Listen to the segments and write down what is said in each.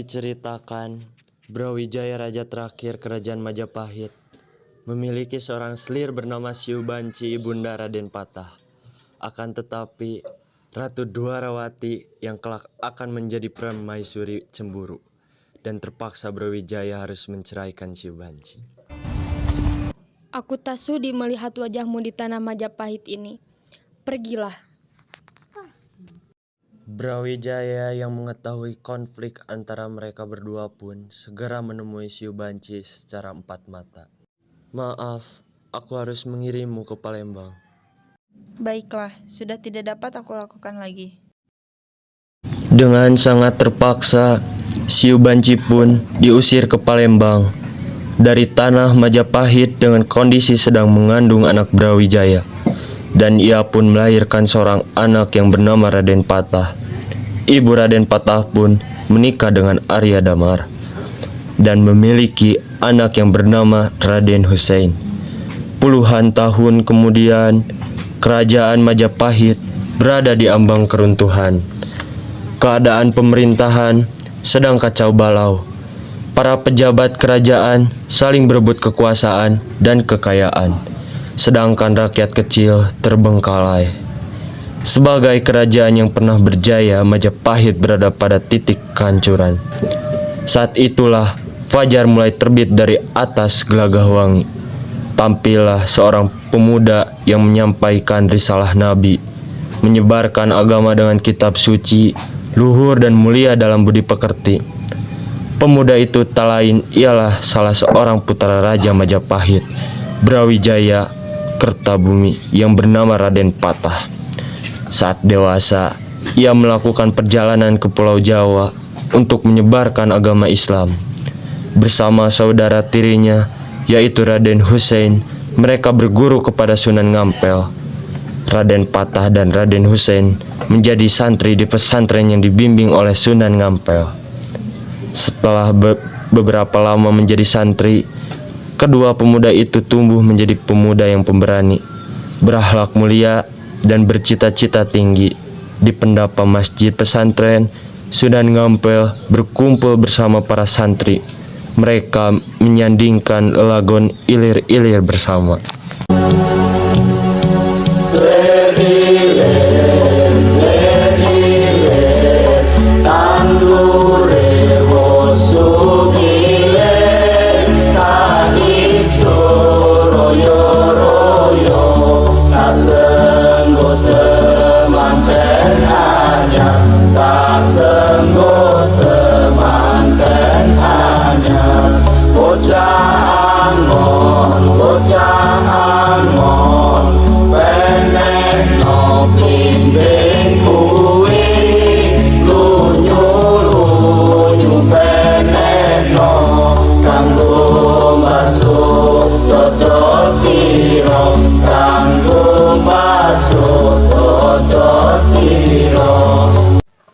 Diceritakan, Brawijaya raja terakhir kerajaan Majapahit memiliki seorang selir bernama Siu Banci ibunda Raden Patah. Akan tetapi, Ratu Dwarawati yang kelak akan menjadi permaisuri cemburu dan terpaksa Brawijaya harus menceraikan Siu Banci. Aku tak sudi melihat wajahmu di tanah Majapahit ini. Pergilah. Brawijaya yang mengetahui konflik antara mereka berdua pun segera menemui Siu Banci secara empat mata. Maaf, aku harus mengirimmu ke Palembang. Baiklah, sudah tidak dapat aku lakukan lagi. Dengan sangat terpaksa, Siu Banci pun diusir ke Palembang dari tanah Majapahit dengan kondisi sedang mengandung anak Brawijaya. Dan ia pun melahirkan seorang anak yang bernama Raden Patah. Ibu Raden Patah pun menikah dengan Arya Damar dan memiliki anak yang bernama Raden Hussein. Puluhan tahun kemudian, kerajaan Majapahit berada di ambang keruntuhan. Keadaan pemerintahan sedang kacau balau. Para pejabat kerajaan saling berebut kekuasaan dan kekayaan, sedangkan rakyat kecil terbengkalai. Sebagai kerajaan yang pernah berjaya, Majapahit berada pada titik kehancuran. Saat itulah fajar mulai terbit dari atas Gelagah Wangi. Tampillah seorang pemuda yang menyampaikan risalah Nabi, menyebarkan agama dengan kitab suci, luhur dan mulia dalam budi pekerti. Pemuda itu tak lain ialah salah seorang putra Raja Majapahit, Brawijaya Kertabumi, yang bernama Raden Patah. Saat dewasa, ia melakukan perjalanan ke Pulau Jawa untuk menyebarkan agama Islam. Bersama saudara tirinya, yaitu Raden Hussein, mereka berguru kepada Sunan Ngampel. Raden Patah dan Raden Hussein menjadi santri di pesantren yang dibimbing oleh Sunan Ngampel. Setelah beberapa lama menjadi santri, kedua pemuda itu tumbuh menjadi pemuda yang pemberani, berakhlak mulia, dan bercita-cita tinggi. Di pendapa masjid pesantren, Sunan Ngampel berkumpul bersama para santri. Mereka menyandingkan lagon ilir-ilir bersama.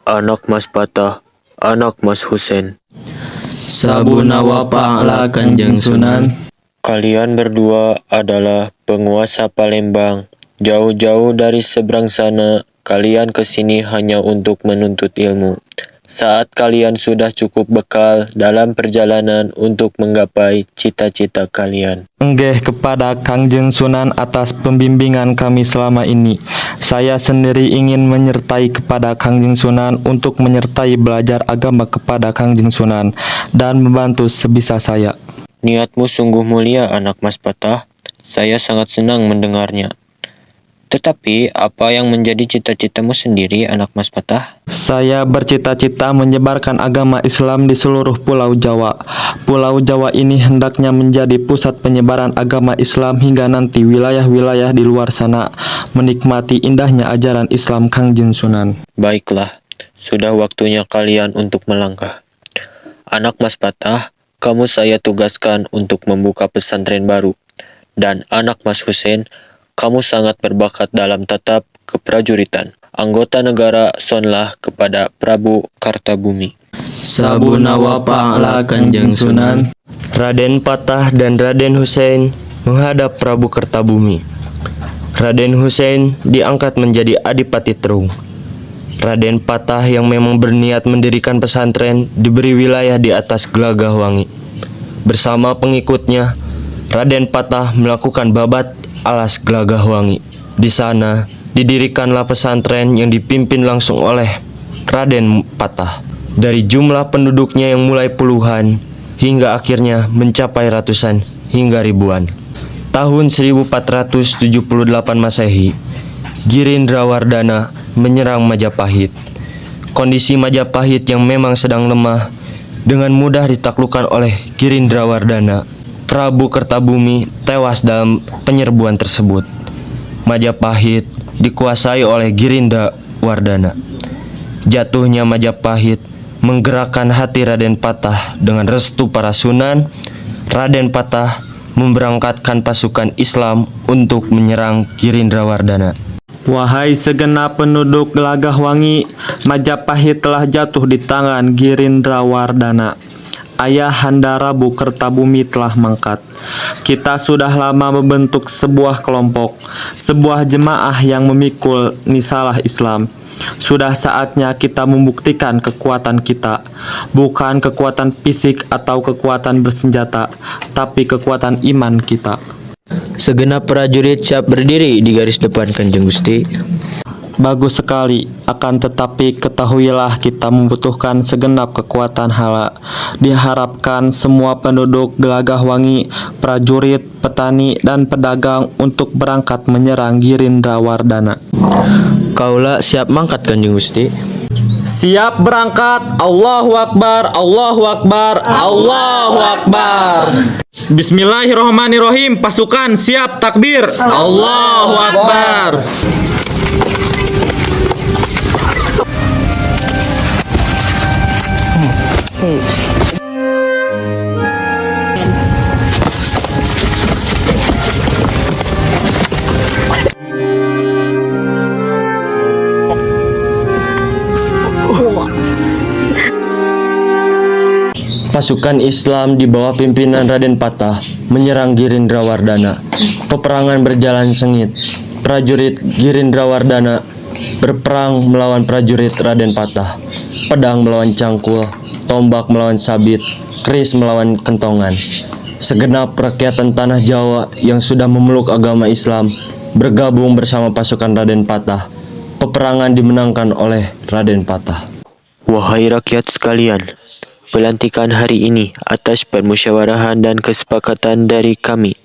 Anak Mas Patah, anak Mas Hussein. Sabunawa Pa'ala Kanjeng Sunan. Kalian berdua adalah penguasa Palembang. Jauh-jauh dari seberang sana, kalian kesini hanya untuk menuntut ilmu. Saat kalian sudah cukup bekal dalam perjalanan untuk menggapai cita-cita kalian. Enggeh kepada Kangjeng Sunan atas pembimbingan kami selama ini. Saya sendiri ingin menyertai kepada Kangjeng Sunan untuk menyertai belajar agama kepada Kangjeng Sunan dan membantu sebisa saya. Niatmu sungguh mulia, anak Mas Patah. Saya sangat senang mendengarnya. Tetapi, apa yang menjadi cita-citamu sendiri, anak Mas Patah? Saya bercita-cita menyebarkan agama Islam di seluruh Pulau Jawa. Pulau Jawa ini hendaknya menjadi pusat penyebaran agama Islam hingga nanti wilayah-wilayah di luar sana menikmati indahnya ajaran Islam Kangjeng Sunan. Baiklah, sudah waktunya kalian untuk melangkah. Anak Mas Patah, kamu saya tugaskan untuk membuka pesantren baru. Dan anak Mas Hussein, kamu sangat berbakat dalam tatap keprajuritan. Anggota negara sonlah kepada Prabu Kartabumi. Sabunawa Pa'ala Kanjeng Sunan. Raden Patah dan Raden Hussein menghadap Prabu Kertabumi. Raden Hussein diangkat menjadi Adipati Terung. Raden Patah yang memang berniat mendirikan pesantren diberi wilayah di atas Gelagah Wangi. Bersama pengikutnya, Raden Patah melakukan babat alas Gelagah Wangi. Di sana didirikanlah pesantren yang dipimpin langsung oleh Raden Patah. Dari jumlah penduduknya yang mulai puluhan hingga akhirnya mencapai ratusan hingga ribuan. Tahun 1478 Masehi, Girindrawardhana menyerang Majapahit. Kondisi Majapahit yang memang sedang lemah dengan mudah ditaklukkan oleh Girindrawardhana. Prabu Kertabumi tewas dalam penyerbuan tersebut. Majapahit dikuasai oleh Girindrawardhana. Jatuhnya Majapahit menggerakkan hati Raden Patah. Dengan restu para sunan, Raden Patah memberangkatkan pasukan Islam untuk menyerang Girindrawardhana. Wahai segenap penduduk Gelagah Wangi, Majapahit telah jatuh di tangan Girindrawardhana. Ayahanda Prabu Kertabumi telah mangkat. Kita sudah lama membentuk sebuah kelompok, sebuah jemaah yang memikul nisalah Islam. Sudah saatnya kita membuktikan kekuatan kita, bukan kekuatan fisik atau kekuatan bersenjata, tapi kekuatan iman kita. Segenap prajurit siap berdiri di garis depan Kanjeng Gusti. Bagus sekali, akan tetapi ketahuilah kita membutuhkan segenap kekuatan hala. Diharapkan semua penduduk Gelagah Wangi, prajurit, petani, dan pedagang untuk berangkat menyerang Girindrawardhana. Kaula siap mangkat Kanjeng Gusti. Siap berangkat. Allahu Akbar, Allahu Akbar, Allahu Akbar. Bismillahirrahmanirrahim. Pasukan siap takbir. Allahu Akbar. Pasukan Islam di bawah pimpinan Raden Patah menyerang Girindrawardhana. Peperangan berjalan sengit. Prajurit Girindrawardhana berperang melawan prajurit Raden Patah. Pedang melawan cangkul, tombak melawan sabit, keris melawan kentongan. Segenap rakyatan tanah Jawa yang sudah memeluk agama Islam bergabung bersama pasukan Raden Patah. Peperangan dimenangkan oleh Raden Patah. Wahai rakyat sekalian, pelantikan hari ini atas permusyawarahan dan kesepakatan dari kami,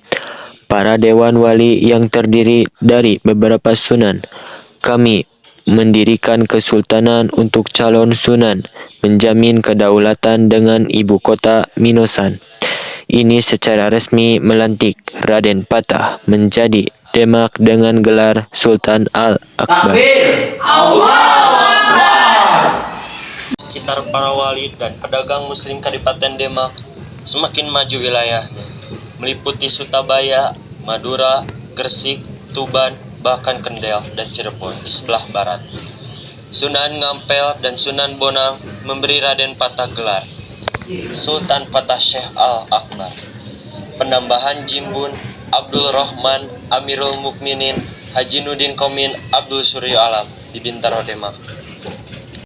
para Dewan Wali yang terdiri dari beberapa sunan, kami mendirikan kesultanan untuk calon sunan, menjamin kedaulatan dengan ibu kota Minosan. Ini secara resmi melantik Raden Patah menjadi Demak dengan gelar Sultan Al-Akbar. Sekitar para wali dan pedagang muslim Kadipaten Demak semakin maju wilayahnya, meliputi Surabaya, Madura, Gresik, Tuban, bahkan Kendal dan Cirebon di sebelah barat. Sunan Ngampel dan Sunan Bonang memberi Raden Patah gelar Sultan Patah Syekh Al-Akbar. Penambahan Jimbun Abdul Rahman Amirul Mukminin Haji Nudin Komin Abdul Suryo Alam di Bintaro Demak